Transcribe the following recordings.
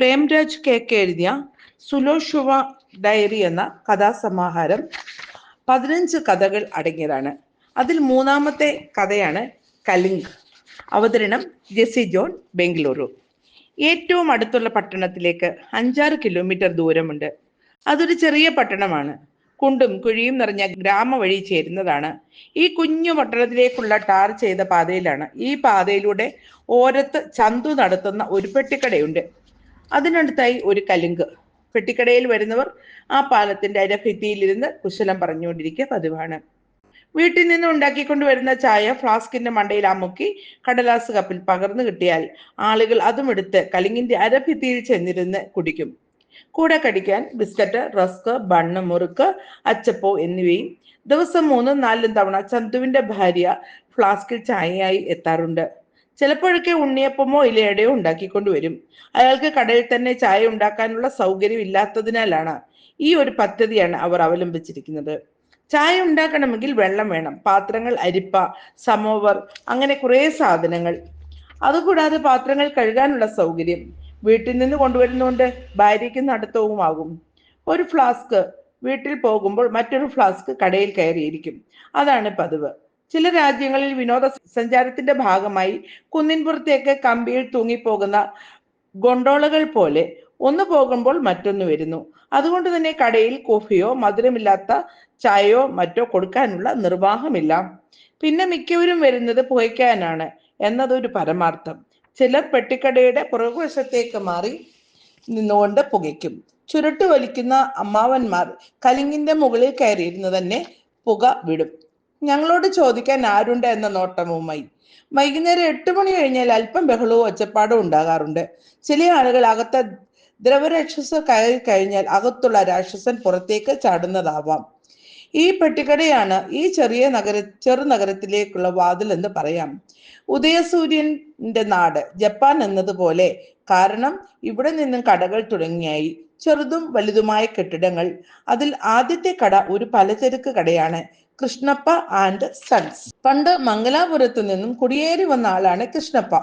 Premraj cake എഴുതിയ സുലോഷുവ diary എന്ന കഥാസമാഹാരം 15 കഥകൾ അടങ്ങിയതാണ്. അതിൽ മൂന്നാമത്തെ കഥയാണ് കലിംഗ്. അവതരണം ജെസി ജോൺ, ബംഗളൂരു. ഏറ്റവും അടുത്തുള്ള പട്ടണത്തിലേക്ക് 5-6 കിലോമീറ്റർ ദൂരമുണ്ട്. അതൊരു ചെറിയ പട്ടണമാണ്. കുണ്ടും കുഴിയും നിറഞ്ഞ ഗ്രാമവഴി ചേരുന്നതാണ്. ഈ കുഞ്ഞു പട്ടണത്തിലേക്കുള്ള ടാർ ചെയ്ത പാതയിലാണ്. ഈ പാതയിലൂടെ ഓരത്ത് ചന്തു നടത്തുന്ന ഒരു പെട്ടിക്കടയുണ്ട്. അതിനടുത്തായി ഒരു കലുങ്ക്. പെട്ടിക്കടയിൽ വരുന്നവർ ആ പാലത്തിന്റെ അരഭിത്തിയിലിരുന്ന് കുശലം പറഞ്ഞുകൊണ്ടിരിക്കുക പതിവാണ്. വീട്ടിൽ നിന്ന് ഉണ്ടാക്കിക്കൊണ്ടുവരുന്ന ചായ ഫ്ലാസ്കിന്റെ മണ്ടയിൽ അമുക്കി കടലാസ് കപ്പിൽ പകർന്നു കിട്ടിയാൽ ആളുകൾ അതും എടുത്ത് കലിങ്ങിന്റെ അരഭിത്തിയിൽ ചെന്നിരുന്ന് കുടിക്കും. കൂടെ കടിക്കാൻ ബിസ്ക്കറ്റ്, റസ്ക്, ബണ്ണ്, മുറുക്ക്, അച്ചപ്പോ എന്നിവയും ദിവസം 3-4 തവണ ചന്തുവിന്റെ ഭാര്യ ഫ്ലാസ്കിൽ ചായയായി എത്താറുണ്ട്. ചിലപ്പോഴൊക്കെ ഉണ്ണിയപ്പമോ ഇലയടയോ ഉണ്ടാക്കിക്കൊണ്ടുവരും. അയാൾക്ക് കടയിൽ തന്നെ ചായ ഉണ്ടാക്കാനുള്ള സൗകര്യം ഇല്ലാത്തതിനാലാണ് ഈ ഒരു പദ്ധതിയാണ് അവർ അവലംബിച്ചിരിക്കുന്നത്. ചായ ഉണ്ടാക്കണമെങ്കിൽ വെള്ളം വേണം, പാത്രങ്ങൾ, അരിപ്പ, സമോവർ, അങ്ങനെ കുറേ സാധനങ്ങൾ. അതുകൂടാതെ പാത്രങ്ങൾ കഴുകാനുള്ള സൗകര്യം വീട്ടിൽ നിന്ന് കൊണ്ടുവരുന്നതുകൊണ്ട് ഭാര്യയ്ക്ക് നടത്തവുമാകും. ഒരു ഫ്ലാസ്ക് വീട്ടിൽ പോകുമ്പോൾ മറ്റൊരു ഫ്ലാസ്ക് കടയിൽ കയറിയിരിക്കും. അതാണ് പതിവ്. ചില രാജ്യങ്ങളിൽ വിനോദ സഞ്ചാരത്തിന്റെ ഭാഗമായി കുന്നിൻപുറത്തേക്ക് കമ്പിയിൽ തൂങ്ങിപ്പോകുന്ന ഗൊണ്ടോളകൾ പോലെ ഒന്ന് പോകുമ്പോൾ മറ്റൊന്ന് വരുന്നു. അതുകൊണ്ട് തന്നെ കടയിൽ കോഫിയോ മധുരമില്ലാത്ത ചായയോ മറ്റോ കൊടുക്കാനുള്ള നിർവാഹമില്ല. പിന്നെ മിക്കവരും വരുന്നത് പുകയ്ക്കാനാണ് എന്നതൊരു പരമാർത്ഥം. ചിലർ പെട്ടിക്കടയുടെ പുറകുവശത്തേക്ക് മാറി നിന്നുകൊണ്ട് പുകയ്ക്കും. ചുരുട്ട് വലിക്കുന്ന അമ്മാവന്മാർ കലിങ്ങിന്റെ മുകളിൽ കയറിയിരുന്ന് തന്നെ പുക വിടും. ഞങ്ങളോട് ചോദിക്കാൻ ആരുണ്ട് എന്ന നോട്ടവുമായി. വൈകുന്നേരം 8 മണി കഴിഞ്ഞാൽ അല്പം ബഹളവും ഒച്ചപ്പാടും ഉണ്ടാകാറുണ്ട്. ചില ആളുകൾ അകത്തെ ദ്രവരാക്ഷസ കയറി കഴിഞ്ഞാൽ അകത്തുള്ള രാക്ഷസൻ പുറത്തേക്ക് ചാടുന്നതാവാം. ഈ പെട്ടിക്കടയാണ് ഈ ചെറുനഗരത്തിലേക്കുള്ള വാതിൽ എന്ന് പറയാം. ഉദയസൂര്യന്റെ നാട് ജപ്പാൻ എന്നതുപോലെ. കാരണം ഇവിടെ നിന്നും കടകൾ തുടങ്ങിയായി, ചെറുതും വലുതുമായ കെട്ടിടങ്ങൾ. അതിൽ ആദ്യത്തെ കട ഒരു പലചരക്ക് കടയാണ്, കൃഷ്ണപ്പ ആൻഡ് സൺസ്. പണ്ട് മംഗലാപുരത്തു നിന്നും കുടിയേറി വന്ന ആളാണ് കൃഷ്ണപ്പ.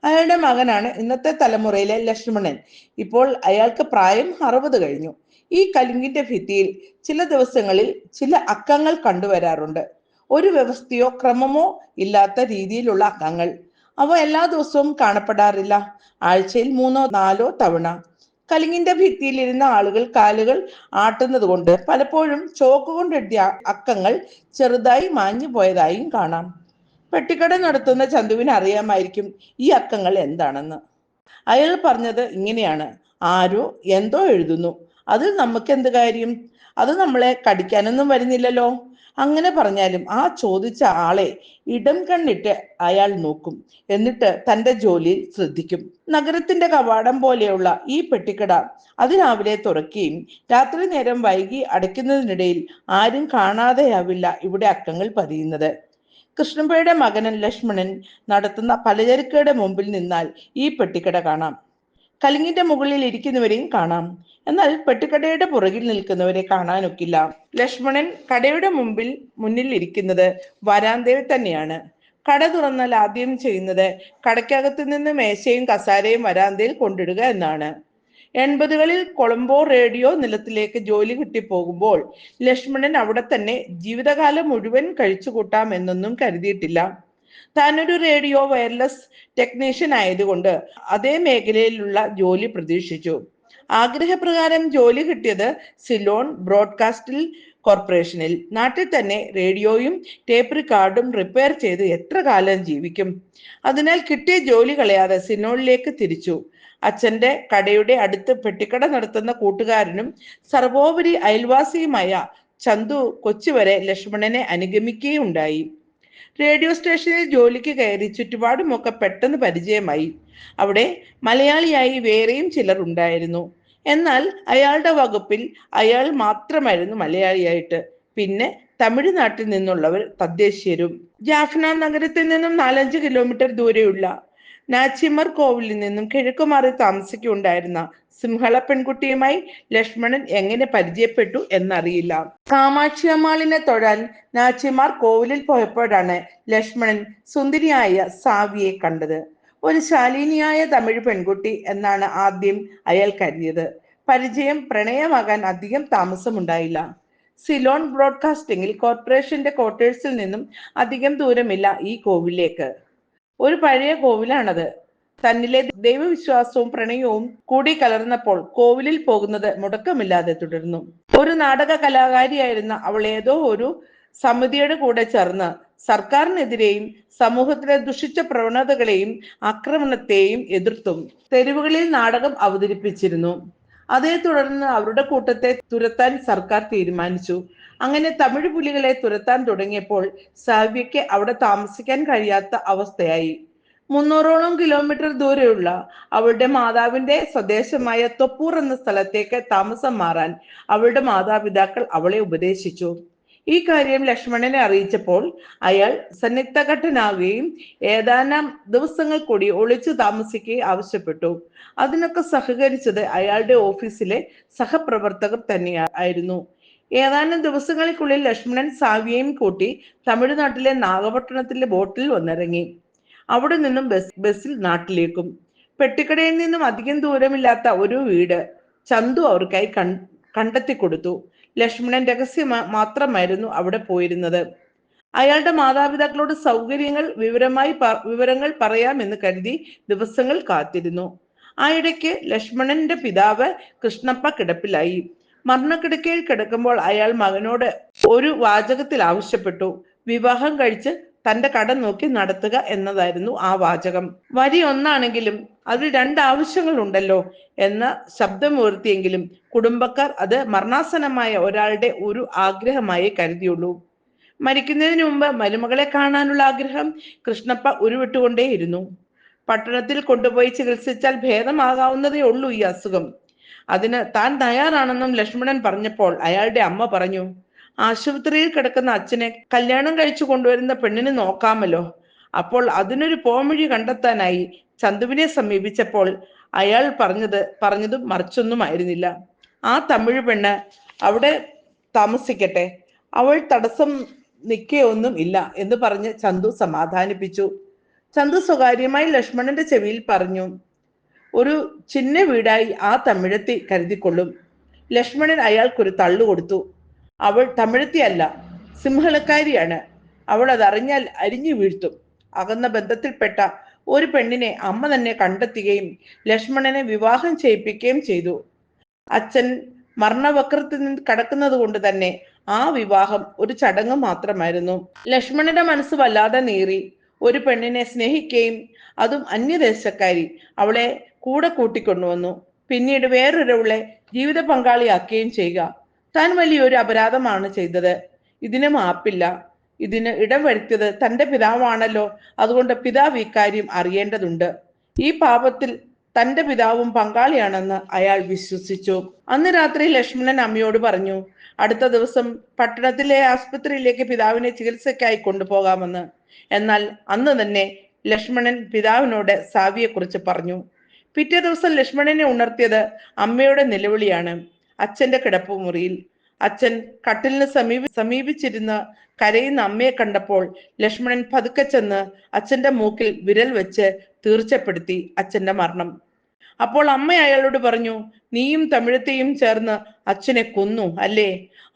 അയാളുടെ മകനാണ് ഇന്നത്തെ തലമുറയിലെ ലക്ഷ്മണൻ. ഇപ്പോൾ അയാൾക്ക് പ്രായം 60 കഴിഞ്ഞു. ഈ കലുങ്കിന്റെ ഭിത്തിയിൽ ചില ദിവസങ്ങളിൽ ചില അക്കങ്ങൾ കണ്ടുവരാറുണ്ട്. ഒരു വ്യവസ്ഥയോ ക്രമമോ ഇല്ലാത്ത രീതിയിലുള്ള അക്കങ്ങൾ. അവ എല്ലാ ദിവസവും കാണപ്പെടാറില്ല. ആഴ്ചയിൽ 3-4 തവണ. കലിങ്ങിന്റെ ഭിത്തിയിലിരുന്ന ആളുകൾ കാലുകൾ ആട്ടുന്നത് കൊണ്ട് പലപ്പോഴും ചോക്ക് കൊണ്ടെഴുതിയ അക്കങ്ങൾ ചെറുതായി മാഞ്ഞു പോയതായും കാണാം. പെട്ടിക്കട നടത്തുന്ന ചന്തുവിന് അറിയാമായിരിക്കും ഈ അക്കങ്ങൾ എന്താണെന്ന്. അയാൾ പറഞ്ഞത് ഇങ്ങനെയാണ്: ആരോ എന്തോ എഴുതുന്നു, അതിൽ നമുക്ക് എന്ത് കാര്യം? അത് നമ്മളെ കടിക്കാനൊന്നും വരുന്നില്ലല്ലോ. അങ്ങനെ പറഞ്ഞാലും ആ ചോദിച്ച ആളെ ഇടം കണ്ണിട്ട് അയാൾ നോക്കും. എന്നിട്ട് തന്റെ ജോലിയിൽ ശ്രദ്ധിക്കും. നഗരത്തിന്റെ കവാടം പോലെയുള്ള ഈ പെട്ടിക്കട അതിരാവിലെ തുറക്കുകയും രാത്രി നേരം വൈകി അടയ്ക്കുന്നതിനിടയിൽ ആരും കാണാതെയാവില്ല ഇവിടെ അക്കങ്ങൾ പതിയുന്നത്. കൃഷ്ണപ്പയുടെ മകനൻ ലക്ഷ്മണൻ നടത്തുന്ന പലചരക്കയുടെ മുമ്പിൽ നിന്നാൽ ഈ പെട്ടിക്കട കാണാം. കലിങ്ങിന്റെ മുകളിൽ ഇരിക്കുന്നവരെയും കാണാം. എന്നാൽ പെട്ടിക്കടയുടെ പുറകിൽ നിൽക്കുന്നവരെ കാണാനൊക്കില്ല. ലക്ഷ്മണൻ കടയുടെ മുന്നിൽ ഇരിക്കുന്നത് വരാന്തയിൽ തന്നെയാണ്. കട തുറന്നാൽ ആദ്യം ചെയ്യുന്നത് കടയ്ക്കകത്ത് നിന്ന് മേശയും കസാരയും വരാന്തയിൽ കൊണ്ടിടുക എന്നാണ്. 80കളിൽ കൊളംബോ റേഡിയോ നിലത്തിലേക്ക് ജോലി കിട്ടിപ്പോകുമ്പോൾ ലക്ഷ്മണൻ അവിടെ തന്നെ ജീവിതകാലം മുഴുവൻ കഴിച്ചുകൂട്ടാം എന്നൊന്നും കരുതിയിട്ടില്ല. താനൊരു റേഡിയോ വയർലെസ് ടെക്നീഷ്യൻ ആയതുകൊണ്ട് അതേ മേഖലയിലുള്ള ജോലി പ്രതീക്ഷിച്ചു. ആഗ്രഹപ്രകാരം ജോലി കിട്ടിയത് സിലോൺ ബ്രോഡ്കാസ്റ്റിൽ കോർപ്പറേഷനിൽ. നാട്ടിൽ തന്നെ റേഡിയോയും ടേപ്പ് റിക്കാർഡും റിപ്പയർ ചെയ്ത് എത്ര കാലം ജീവിക്കും? അതിനാൽ കിട്ടിയ ജോലി കളയാതെ സിലോണിലേക്ക് തിരിച്ചു. അച്ഛന്റെ കടയുടെ അടുത്ത് പെട്ടിക്കട നടത്തുന്ന കൂട്ടുകാരനും സർവോപരി അയൽവാസിയുമായ ചന്തു കൊച്ചുവരെ ലക്ഷ്മണനെ അനുഗമിക്കുകയുണ്ടായി. റേഡിയോ സ്റ്റേഷനിൽ ജോലിക്ക് കയറി ചുറ്റുപാടുമൊക്കെ പെട്ടെന്ന് പരിചയമായി. അവിടെ മലയാളിയായി വേറെയും ചിലർ ഉണ്ടായിരുന്നു. എന്നാൽ അയാളുടെ വകുപ്പിൽ അയാൾ മാത്രമായിരുന്നു മലയാളിയായിട്ട്. പിന്നെ തമിഴ്നാട്ടിൽ നിന്നുള്ളവർ, തദ്ദേശീയരും. ജാഫ്ന നഗരത്തിൽ നിന്നും 4-5 കിലോമീറ്റർ ദൂരെയുള്ള നാച്ചിമർ കോവിലിൽ നിന്നും കിഴക്കുമാറി താമസിക്കുണ്ടായിരുന്ന സിംഹള പെൺകുട്ടിയുമായി ലക്ഷ്മണൻ എങ്ങനെ പരിചയപ്പെട്ടു എന്നറിയില്ല. കാമാക്ഷി അമ്മാളിനെ തൊഴാൻ നാച്ചിമാർ കോവിലിൽ പോയപ്പോഴാണ് ലക്ഷ്മണൻ സുന്ദരിയായ സാവിയെ കണ്ടത്. ഒരു ശാലീനിയായ തമിഴ് പെൺകുട്ടി എന്നാണ് ആദ്യം അയാൾ കരുതിയത്. പരിചയം പ്രണയമാകാൻ അധികം താമസമുണ്ടായില്ല. സിലോൺ ബ്രോഡ്കാസ്റ്റിംഗിൽ കോർപ്പറേഷന്റെ ക്വാർട്ടേഴ്സിൽ നിന്നും അധികം ദൂരമില്ല ഈ കോവിലേക്ക്. ഒരു പഴയ കോവിലാണത്. തന്നിലെ ദൈവവിശ്വാസവും പ്രണയവും കൂടി കലർന്നപ്പോൾ കോവിലിൽ പോകുന്നത് മുടക്കമില്ലാതെ തുടർന്നു. ഒരു നാടക കലാകാരിയായിരുന്ന അവൾ ഏതോ ഒരു സമിതിയുടെ കൂടെ ചേർന്ന് സർക്കാരിനെതിരെയും സമൂഹത്തിലെ ദുഷിച്ച പ്രവണതകളെയും ആക്രമണത്തെയും എതിർത്തും തെരുവുകളിൽ നാടകം അവതരിപ്പിച്ചിരുന്നു. അതേ തുടർന്ന് അവരുടെ കൂട്ടത്തെ തുരത്താൻ സർക്കാർ തീരുമാനിച്ചു. അങ്ങനെ തമിഴ് പുലികളെ തുരത്താൻ തുടങ്ങിയപ്പോൾ സാവ്യയ്ക്ക് അവിടെ താമസിക്കാൻ കഴിയാത്ത അവസ്ഥയായി. 300ഓളം കിലോമീറ്റർ ദൂരെയുള്ള അവളുടെ മാതാവിന്റെ സ്വദേശമായ തൊപ്പൂർ എന്ന സ്ഥലത്തേക്ക് താമസം മാറാൻ അവളുടെ മാതാപിതാക്കൾ അവളെ ഉപദേശിച്ചു. ഈ കാര്യം ലക്ഷ്മണനെ അറിയിച്ചപ്പോൾ അയാൾ സന്നിഗ്ധഘട്ടനാകുകയും ഏതാനും ദിവസങ്ങൾ കൂടി ഒളിച്ചു താമസിക്കുകയും ആവശ്യപ്പെട്ടു. അതിനൊക്കെ സഹകരിച്ചത് അയാളുടെ ഓഫീസിലെ സഹപ്രവർത്തകർ തന്നെയായിരുന്നു. ഏതാനും ദിവസങ്ങൾക്കുള്ളിൽ ലക്ഷ്മണൻ സാവിയെയും കൂട്ടി തമിഴ്നാട്ടിലെ നാഗപട്ടണത്തിലെ ബോട്ടിൽ വന്നിറങ്ങി. അവിടെ നിന്നും ബസ്സിൽ നാട്ടിലേക്കും. പെട്ടിക്കടയിൽ നിന്നും അധികം ദൂരമില്ലാത്ത ഒരു വീട് ചന്തു അവർക്കായി കണ്ടെത്തി കൊടുത്തു. ലക്ഷ്മണൻ രഹസ്യം മാത്രമായിരുന്നു അവിടെ പോയിരുന്നത്. അയാളുടെ മാതാപിതാക്കളോട് വിവരങ്ങൾ പറയാമെന്ന് കരുതി ദിവസങ്ങൾ കാത്തിരുന്നു. ആ ഇടയ്ക്ക് ലക്ഷ്മണന്റെ പിതാവ് കൃഷ്ണപ്പ കിടപ്പിലായി. മരണക്കിടക്കയിൽ കിടക്കുമ്പോൾ അയാൾ മകനോട് ഒരു വാചകത്തിൽ ആവശ്യപ്പെട്ടു. വിവാഹം കഴിച്ച് തന്റെ കട നോക്കി നടത്തുക എന്നതായിരുന്നു ആ വാചകം. വരി ഒന്നാണെങ്കിലും അതിൽ 2 ആവശ്യങ്ങൾ ഉണ്ടല്ലോ എന്ന ശബ്ദമുയർത്തിയെങ്കിലും കുടുംബക്കാർ അത് മരണാസന്നമായ ഒരാളുടെ ഒരു ആഗ്രഹമായി കരുതിയുള്ളൂ. മരിക്കുന്നതിന് മുമ്പ് മരുമകളെ കാണാനുള്ള ആഗ്രഹം കൃഷ്ണപ്പ ഉരുവിട്ടുകൊണ്ടേയിരുന്നു. പട്ടണത്തിൽ കൊണ്ടുപോയി ചികിത്സിച്ചാൽ ഭേദമാകാവുന്നതേ ഉള്ളൂ ഈ അസുഖം. അതിന് താൻ തയ്യാറാണെന്നും ലക്ഷ്മണൻ പറഞ്ഞപ്പോൾ അയാളുടെ അമ്മ പറഞ്ഞു, ആശുപത്രിയിൽ കിടക്കുന്ന അച്ഛനെ കല്യാണം കഴിച്ചു കൊണ്ടുവരുന്ന പെണ്ണിന് നോക്കാമല്ലോ. അപ്പോൾ അതിനൊരു പോംവഴി കണ്ടെത്താനായി ചന്തുവിനെ സമീപിച്ചപ്പോൾ അയാൾ പറഞ്ഞതും മറിച്ചൊന്നും ആയിരുന്നില്ല. ആ തമിഴ് പെണ്ണ് അവിടെ താമസിക്കട്ടെ, അവൾ തടസ്സം നിൽക്കുകയൊന്നും ഇല്ല എന്ന് പറഞ്ഞ് ചന്തു സമാധാനിപ്പിച്ചു. ചന്തു സ്വകാര്യമായി ലക്ഷ്മണന്റെ ചെവിയിൽ പറഞ്ഞു, ഒരു ചിന്ന വീടായി ആ തമിഴത്തി കരുതിക്കൊള്ളും. ലക്ഷ്മണൻ അയാൾക്കൊരു തള്ളു കൊടുത്തു. അവൾ തമിഴത്തിയല്ല, സിംഹളക്കാരിയാണ്. അവൾ അതറിഞ്ഞാൽ അരിഞ്ഞു വീഴ്ത്തും. അകന്ന ബന്ധത്തിൽപ്പെട്ട ഒരു പെണ്ണിനെ അമ്മ തന്നെ കണ്ടെത്തുകയും ലക്ഷ്മണനെ വിവാഹം ചെയ്യിപ്പിക്കുകയും ചെയ്തു. അച്ഛൻ മരണവക്രത്തിൽ നിന്ന് കടക്കുന്നത് കൊണ്ട് തന്നെ ആ വിവാഹം ഒരു ചടങ്ങ് മാത്രമായിരുന്നു. ലക്ഷ്മണന്റെ മനസ്സ് വല്ലാതെ നീറി. ഒരു പെണ്ണിനെ സ്നേഹിക്കുകയും അതും അന്യദേശക്കാരി അവളെ കൂടെ കൂട്ടിക്കൊണ്ടുവന്നു. പിന്നീട് വേറൊരാളെ ജീവിത പങ്കാളിയാക്കുകയും ചെയ്യുക. താൻ വലിയൊരു അപരാധമാണ് ചെയ്തത്. ഇതിന് മാപ്പില്ല. ഇതിന് ഇടം വരുത്തിയത് തന്റെ പിതാവാണല്ലോ. അതുകൊണ്ട് പിതാവ് ഇക്കാര്യം അറിയേണ്ടതുണ്ട്. ഈ പാപത്തിൽ തന്റെ പിതാവും പങ്കാളിയാണെന്ന് അയാൾ വിശ്വസിച്ചു. അന്ന് രാത്രി ലക്ഷ്മണൻ അമ്മയോട് പറഞ്ഞു, അടുത്ത ദിവസം പട്ടണത്തിലെ ആസ്പത്രിയിലേക്ക് പിതാവിനെ ചികിത്സയ്ക്കായി കൊണ്ടുപോകാമെന്ന്. എന്നാൽ അന്ന് തന്നെ ലക്ഷ്മണൻ പിതാവിനോട് സാവിയെക്കുറിച്ച് പറഞ്ഞു. പിറ്റേ ദിവസം ലക്ഷ്മണനെ ഉണർത്തിയത് അമ്മയുടെ നിലവിളിയാണ്. അച്ഛന്റെ കിടപ്പുമുറിയിൽ അച്ഛൻ കട്ടിലിന് സമീപിച്ചിരുന്ന കരയുന്ന അമ്മയെ കണ്ടപ്പോൾ ലക്ഷ്മണൻ പതുക്കെ ചെന്ന് അച്ഛന്റെ മൂക്കിൽ വിരൽ വെച്ച് തീർച്ചപ്പെടുത്തി അച്ഛന്റെ മരണം. അപ്പോൾ അമ്മ അയാളോട് പറഞ്ഞു, നീയും തമിഴത്തെയും ചേർന്ന് അച്ഛനെ കൊന്നു അല്ലേ?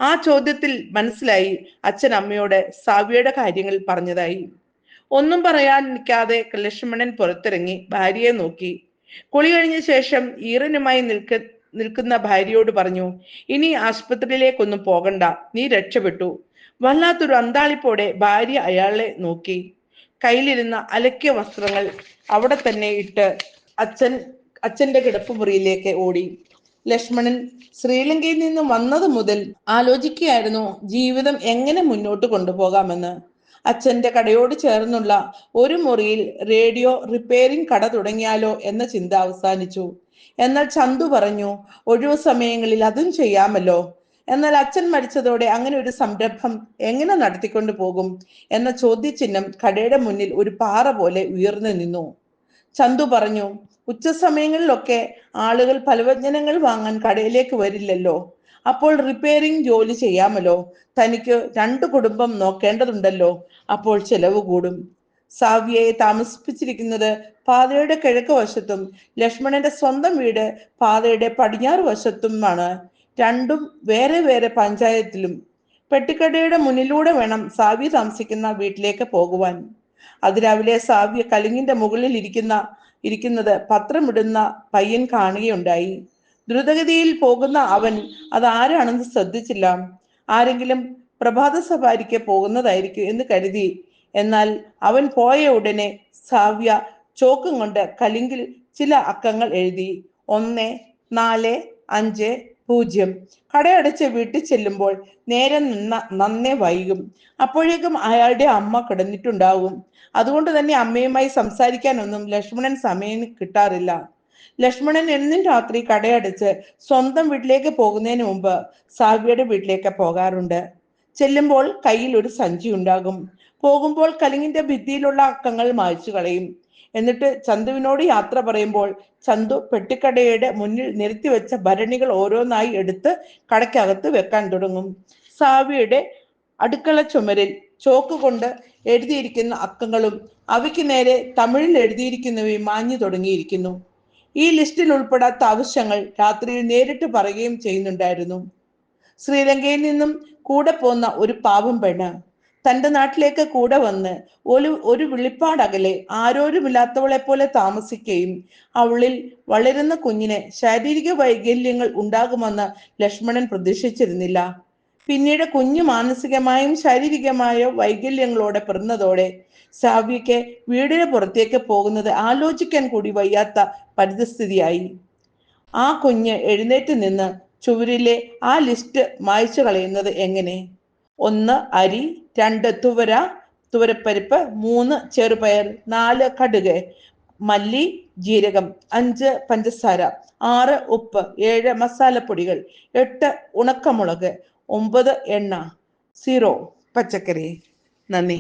ആ ചോദ്യത്തിൽ മനസ്സിലായി അച്ഛൻ അമ്മയോട് സാവിയുടെ കാര്യങ്ങൾ പറഞ്ഞതായി. ഒന്നും പറയാൻ നിൽക്കാതെ ലക്ഷ്മണൻ പുറത്തിറങ്ങി ഭാര്യയെ നോക്കി. കുളി കഴിഞ്ഞ ശേഷം ഈറനുമായി നിൽക്കുന്ന ഭാര്യയോട് പറഞ്ഞു, ഇനി ആശുപത്രിയിലേക്കൊന്നും പോകണ്ട, നീ രക്ഷപ്പെട്ടു. വല്ലാത്തൊരു അന്താളിപ്പോടെ ഭാര്യ അയാളെ നോക്കി. കയ്യിലിരുന്ന അലക്കിയ വസ്ത്രങ്ങൾ അവിടെ തന്നെ ഇട്ട് അച്ഛന്റെ കിടപ്പുമുറിയിലേക്ക് ഓടി. ലക്ഷ്മണൻ ശ്രീലങ്കയിൽ നിന്ന് വന്നത് മുതൽ ആലോചിക്കുകയായിരുന്നു ജീവിതം എങ്ങനെ മുന്നോട്ട് കൊണ്ടുപോകാമെന്ന്. അച്ഛന്റെ കടയോട് ചേർന്നുള്ള ഒരു മുറിയിൽ റേഡിയോ റിപ്പയറിംഗ് കട തുടങ്ങിയാലോ എന്ന ചിന്ത അവസാനിച്ചു. എന്നാൽ ചന്തു പറഞ്ഞു, ഒഴിവു സമയങ്ങളിൽ അതും ചെയ്യാമല്ലോ. എന്നാൽ അച്ഛൻ മരിച്ചതോടെ അങ്ങനെ ഒരു സംരംഭം എങ്ങനെ നടത്തിക്കൊണ്ടു പോകും എന്ന ചോദ്യചിഹ്നം കടയുടെ മുന്നിൽ ഒരു പാറ പോലെ ഉയർന്നു നിന്നു. ചന്തു പറഞ്ഞു, ഉച്ച സമയങ്ങളിലൊക്കെ ആളുകൾ ഫലവ്യഞ്ജനങ്ങൾ വാങ്ങാൻ കടയിലേക്ക് വരില്ലല്ലോ. അപ്പോൾ റിപ്പയറിംഗ് ജോലി ചെയ്യാമല്ലോ. തനിക്ക് 2 കുടുംബം നോക്കേണ്ടതുണ്ടല്ലോ. അപ്പോൾ ചെലവ് കൂടും. സാവ്യയെ താമസിപ്പിച്ചിരിക്കുന്നത് പാതയുടെ കിഴക്ക് വശത്തും ലക്ഷ്മണന്റെ സ്വന്തം വീട് പാതയുടെ പടിഞ്ഞാറ് വശത്തുമാണ്. രണ്ടും വേറെ വേറെ പഞ്ചായത്തിലും. പെട്ടിക്കടയുടെ മുന്നിലൂടെ വേണം സാവ്യ താമസിക്കുന്ന വീട്ടിലേക്ക് പോകുവാൻ. അതിരാവിലെ സാവ്യ കലിങ്ങിന്റെ മുകളിൽ ഇരിക്കുന്നത് പത്രമിടുന്ന പയ്യൻ കാണുകയുണ്ടായി. ദ്രുതഗതിയിൽ പോകുന്ന അവൻ അത് ആരാണെന്ന് ശ്രദ്ധിച്ചില്ല. ആരെങ്കിലും പ്രഭാത സവാരിക്ക് പോകുന്നതായിരിക്കും എന്ന് കരുതി. എന്നാൽ അവൻ പോയ ഉടനെ സാവ്യ ചോക്കും കൊണ്ട് കലിങ്കിൽ ചില അക്കങ്ങൾ എഴുതി. 1, 4, 5, 0. കടയടച്ച് വീട്ടിൽ ചെല്ലുമ്പോൾ നേരം നന്നേ വൈകും. അപ്പോഴേക്കും അയാളുടെ അമ്മ കിടന്നിട്ടുണ്ടാവും. അതുകൊണ്ട് തന്നെ അമ്മയുമായി സംസാരിക്കാനൊന്നും ലക്ഷ്മണൻ സമയം കിട്ടാറില്ല. ലക്ഷ്മണൻ എന്നും രാത്രി കടയടച്ച് സ്വന്തം വീട്ടിലേക്ക് പോകുന്നതിന് മുമ്പ് സാവ്യയുടെ വീട്ടിലേക്ക് പോകാറുണ്ട്. ചെല്ലുമ്പോൾ കയ്യിൽ ഒരു സഞ്ചി ഉണ്ടാകും. പോകുമ്പോൾ കലിങ്ങിന്റെ ഭിത്തിയിലുള്ള അക്കങ്ങൾ മായ്ച്ചു കളയും. എന്നിട്ട് ചന്തുവിനോട് യാത്ര പറയുമ്പോൾ ചന്തു പെട്ടിക്കടയുടെ മുന്നിൽ നിരത്തി വെച്ച ഭരണികൾ ഓരോന്നായി എടുത്ത് കടയ്ക്കകത്ത് വെക്കാൻ തുടങ്ങും. സാവ്യയുടെ അടുക്കള ചുമരിൽ ചോക്ക് കൊണ്ട് എഴുതിയിരിക്കുന്ന അക്കങ്ങളും അവയ്ക്ക് നേരെ തമിഴിൽ എഴുതിയിരിക്കുന്നവയും മാഞ്ഞു തുടങ്ങിയിരിക്കുന്നു. ഈ ലിസ്റ്റിൽ ഉൾപ്പെടാത്ത ആവശ്യങ്ങൾ രാത്രിയിൽ നേരിട്ട് പറയുകയും ചെയ്യുന്നുണ്ടായിരുന്നു. ശ്രീലങ്കയിൽ നിന്നും കൂടെ പോന്ന ഒരു പാവം പെണ്ണ് തൻ്റെ നാട്ടിലേക്ക് കൂടെ വന്ന് ഒരു വിളിപ്പാടകലെ ആരോരുമില്ലാത്തവളെ പോലെ താമസിക്കുകയും അവളിൽ വളരുന്ന കുഞ്ഞിന് ശാരീരിക വൈകല്യങ്ങൾ ഉണ്ടാകുമെന്ന് ലക്ഷ്മണൻ പ്രതീക്ഷിച്ചിരുന്നില്ല. പിന്നീട് കുഞ്ഞു മാനസികമായും ശാരീരികമായോ വൈകല്യങ്ങളോടെ പിറന്നതോടെ സാവ്യയ്ക്ക് വീടിന് പുറത്തേക്ക് പോകുന്നത് ആലോചിക്കാൻ കൂടി വയ്യാത്ത പരിതസ്ഥിതിയായി. ആ കുഞ്ഞ് എഴുന്നേറ്റ് നിന്ന് ചുവരിലെ ആ ലിസ്റ്റ് മായ്ച്ചു കളയുന്നത് എങ്ങനെ? 1 അരി, 2 തുവരപ്പരിപ്പ്, 3 ചെറുപയർ, 4 കടുക്, മല്ലി, ജീരകം, 5 പഞ്ചസാര, 6 ഉപ്പ്, 7 മസാലപ്പൊടികൾ, 8 ഉണക്കമുളക്, 9 എണ്ണ, 0 പച്ചക്കറി. നന്ദി.